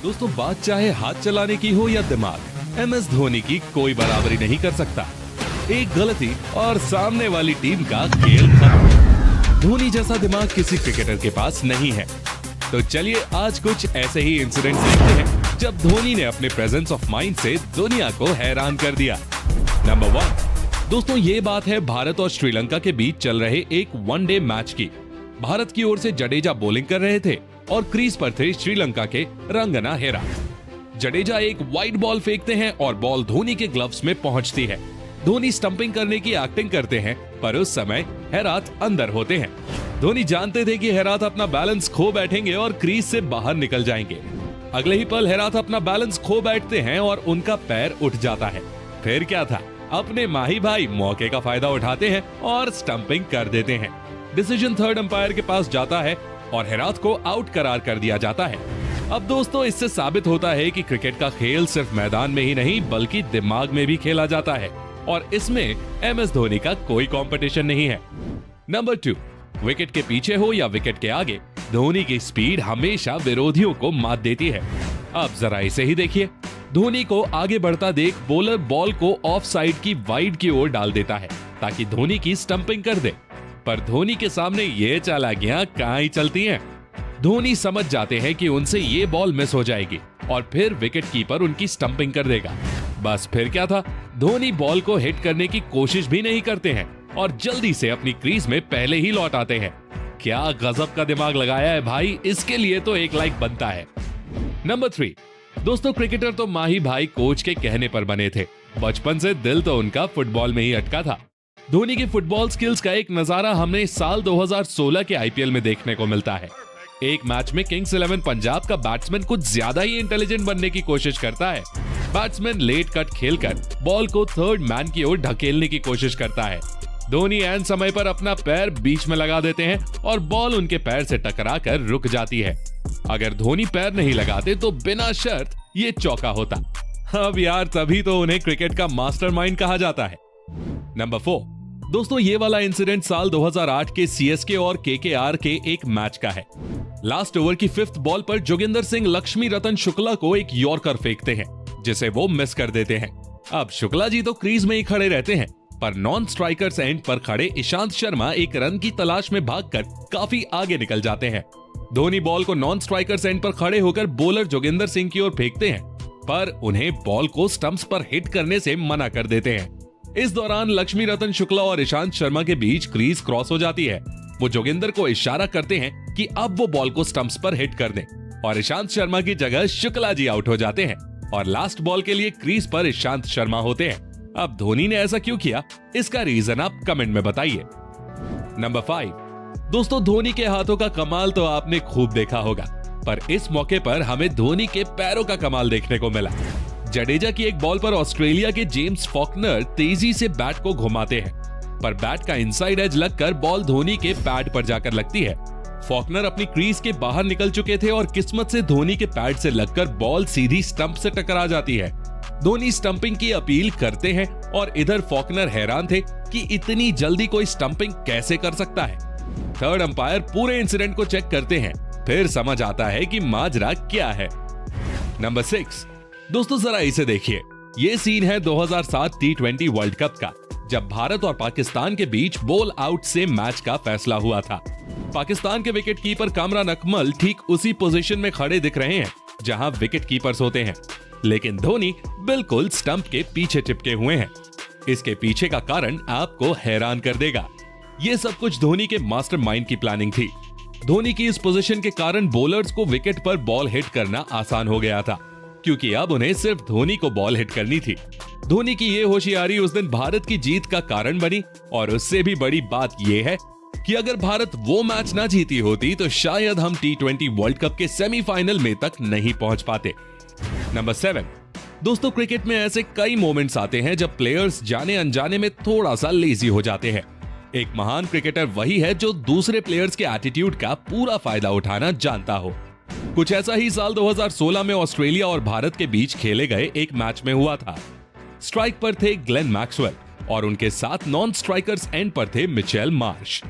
दोस्तों बात चाहे हाथ चलाने की हो या दिमाग, MS धोनी की कोई बराबरी नहीं कर सकता। एक गलती और सामने वाली टीम का खेल खत्म। धोनी जैसा दिमाग किसी क्रिकेटर के पास नहीं है। तो चलिए आज कुछ ऐसे ही इंसिडेंट्स देखते हैं जब धोनी ने अपने प्रेजेंस ऑफ माइंड से दुनिया को हैरान कर दिया। नंबर 1, दोस्तों ये बात है भारत और श्रीलंका के बीच चल रहे एक वनडे मैच की। भारत की ओर से जडेजा बॉलिंग कर रहे थे और क्रीज पर थे श्रीलंका के रंगना हेराथ। जडेजा एक वाइड बॉल फेंकते हैं और बॉल धोनी के ग्लव्स में पहुंचती है। धोनी स्टंपिंग करने की एक्टिंग करते हैं, पर उस समय हेराथ अंदर होते हैं। धोनी जानते थे कि हेराथ अपना बैलेंस खो बैठेंगे और क्रीज से बाहर निकल जाएंगे। अगले ही पल हेराथ अपना बैलेंस खो बैठते हैं और उनका पैर उठ जाता है। फिर क्या था, अपने माही भाई मौके का फायदा उठाते हैं और स्टंपिंग कर देते हैं। डिसीजन थर्ड अंपायर के पास जाता है और हेराथ को आउट करार कर दिया जाता है। अब दोस्तों इससे साबित होता है कि क्रिकेट का खेल सिर्फ मैदान में ही नहीं बल्कि दिमाग में भी खेला जाता है और इसमें MS धोनी का कोई कंपटीशन नहीं है। नंबर 2, विकेट के पीछे हो या विकेट के आगे, धोनी की स्पीड हमेशा विरोधियों को मात देती है। अब जरा इसे ही देखिए, धोनी को आगे बढ़ता देख बॉलर बॉल को ऑफ साइड की वाइड की ओर डाल देता है ताकि धोनी की स्टंपिंग कर दे, पर धोनी के सामने ये चालाकियां कहां ही चलती हैं। धोनी समझ जाते हैं कि उनसे ये बॉल मिस हो जाएगी और फिर विकेट कीपर उनकी स्टंपिंग कर देगा। बस फिर क्या था, धोनी बॉल को हिट करने की कोशिश भी नहीं करते हैं और जल्दी से अपनी क्रीज में पहले ही लौट आते हैं। क्या गजब का दिमाग लगाया है भाई, इसके लिए तो एक लाइक बनता है। नंबर 3, दोस्तों क्रिकेटर तो माही भाई कोच के कहने पर बने थे। बचपन से दिल तो उनका फुटबॉल में ही अटका था। धोनी की फुटबॉल स्किल्स का एक नजारा हमें साल 2016 के IPL में देखने को मिलता है। एक मैच में किंग्स 11 पंजाब का बैट्समैन कुछ ज्यादा ही इंटेलिजेंट बनने की कोशिश करता है। बैट्समैन लेट कट खेलकर बॉल को थर्ड मैन की ओर ढकेलने की कोशिश करता है। धोनी ऐन समय पर अपना पैर बीच में लगा देते हैं और बॉल उनके पैर से टकराकर रुक जाती है। अगर धोनी पैर नहीं लगाते तो बिना शर्त ये चौका होता। अब यार तभी तो उन्हें क्रिकेट का मास्टरमाइंड कहा जाता है। नंबर 4, दोस्तों ये वाला इंसिडेंट साल 2008 के CSK और KKR के एक मैच का है। लास्ट ओवर की 5th बॉल पर जोगिंदर सिंह लक्ष्मी रतन शुक्ला को एक यॉर्कर फेंकते हैं जिसे वो मिस कर देते हैं। अब शुक्ला जी तो क्रीज में ही खड़े रहते हैं, पर नॉन स्ट्राइकर्स एंड पर खड़े ईशांत शर्मा एक रन की तलाश में भागकर काफी आगे निकल जाते हैं। धोनी बॉल को नॉन स्ट्राइकर्स एंड पर खड़े होकर बॉलर जोगिंदर सिंह की ओर फेंकते हैं, पर उन्हें बॉल को स्टंप्स पर हिट करने से मना कर देते हैं। इस दौरान लक्ष्मी रतन शुक्ला और ईशांत शर्मा के बीच क्रीज क्रॉस हो जाती है। वो जोगिंदर को इशारा करते हैं कि अब वो बॉल को स्टंप्स पर हिट कर दें और ईशांत शर्मा की जगह शुक्ला जी आउट हो जाते हैं और लास्ट बॉल के लिए क्रीज पर ईशांत शर्मा होते हैं। अब धोनी ने ऐसा क्यों किया, इसका रीजन आप कमेंट में बताइए। नंबर 5, दोस्तों धोनी के हाथों का कमाल तो आपने खूब देखा होगा, पर इस मौके पर हमें धोनी के पैरों का कमाल देखने को मिला। जडेजा की एक बॉल पर ऑस्ट्रेलिया के जेम्स फॉकनर तेजी से बैट को घुमाते हैं, पर बैट का इनसाइड एज लगकर बॉल धोनी के पैड पर जाकर लगती है। फॉकनर अपनी क्रीज के बाहर निकल चुके थे और किस्मत से धोनी के पैड से लगकर बॉल सीधी स्टंप से टकरा जाती है। धोनी स्टंपिंग की अपील करते हैं और इधर फॉकनर हैरान थे कि इतनी जल्दी कोई स्टंपिंग कैसे कर सकता है। थर्ड अंपायर पूरे इंसिडेंट को चेक करते हैं, फिर समझ आता है कि माजरा क्या है। नंबर 6, दोस्तों जरा इसे देखिए, ये सीन है 2007 T20 वर्ल्ड कप का, जब भारत और पाकिस्तान के बीच बॉल आउट से मैच का फैसला हुआ था। पाकिस्तान के विकेट कीपर कामरान अकमल ठीक उसी पोजीशन में खड़े दिख रहे हैं जहां विकेट कीपर्स होते हैं, लेकिन धोनी बिल्कुल स्टंप के पीछे चिपके हुए हैं। इसके पीछे का कारण आपको हैरान कर देगा। ये सब कुछ धोनी के मास्टरमाइंड की प्लानिंग थी। धोनी की इस पोजीशन के कारण बॉलर्स को विकेट पर बॉल हिट करना आसान हो गया था, क्योंकि अब उन्हें सिर्फ धोनी को बॉल हिट करनी थी। धोनी की ये होशियारी उस दिन भारत की जीत का कारण बनी और उससे भी बड़ी बात यह है कि अगर भारत वो मैच ना जीती होती तो शायद हम T20 वर्ल्ड कप के सेमीफाइनल में तक नहीं पहुंच पाते। नंबर 7, दोस्तों क्रिकेट में ऐसे कई मोमेंट्स आते हैं जब प्लेयर्स जाने अनजाने में थोड़ा सा लेजी हो जाते हैं। एक महान क्रिकेटर वही है जो दूसरे प्लेयर्स के एटीट्यूड का पूरा फायदा उठाना जानता हो। कुछ ऐसा ही साल 2016 में ऑस्ट्रेलिया और भारत के बीच खेले गए एक मैच में हुआ था। स्ट्राइक पर थे ग्लेन मैक्सवेल और उनके साथ नॉन स्ट्राइकर्स एंड पर थे मिचेल मार्श।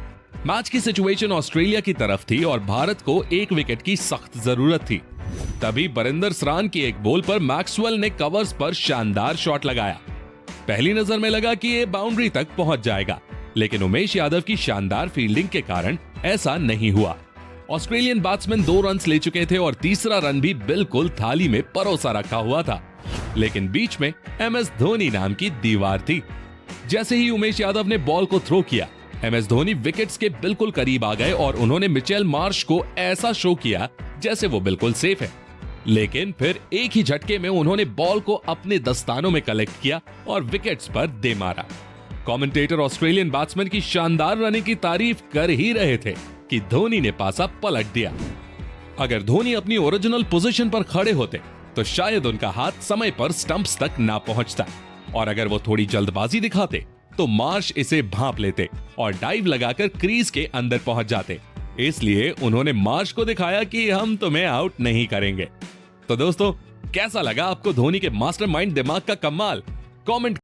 मैच की सिचुएशन ऑस्ट्रेलिया की तरफ थी और भारत को एक विकेट की सख्त जरूरत थी। तभी बरिंदर सरान की एक बॉल पर मैक्सवेल ने कवर्स पर शानदार शॉट लगाया। पहली नजर में लगा कि ये बाउंड्री तक पहुंच जाएगा, लेकिन उमेश यादव की शानदार फील्डिंग के कारण ऐसा नहीं हुआ। ऑस्ट्रेलियन बैट्समैन 2 रन ले चुके थे और तीसरा रन भी बिल्कुल थाली में परोसा रखा हुआ था, लेकिन बीच में MS धोनी नाम की दीवार थी। जैसे ही उमेश यादव ने बॉल को थ्रो किया, MS धोनी विकेट्स के बिल्कुल करीब आ गए और उन्होंने मिचेल मार्श को ऐसा शो किया जैसे वो बिल्कुल सेफ है। लेकिन फिर एक ही झटके में उन्होंने बॉल को अपने दस्तानों में कलेक्ट किया और विकेट्स पर दे मारा। कमेंटेटर ऑस्ट्रेलियन बैट्समैन की शानदार रनिंग की तारीफ कर ही रहे थे कि धोनी ने पासा पलट दिया। अगर धोनी अपनी ओरिजिनल पोजीशन पर खड़े होते तो शायद उनका हाथ समय पर स्टंप्स तक ना पहुंचता, और अगर वो थोड़ी जल्दबाजी दिखाते तो मार्श इसे भांप लेते और डाइव लगाकर क्रीज के अंदर पहुंच जाते। इसलिए उन्होंने मार्श को दिखाया कि हम तुम्हें आउट नहीं करेंगे। तो दोस्तों, कैसा लगा आपको धोनी के मास्टरमाइंड दिमाग का कमाल? कमेंट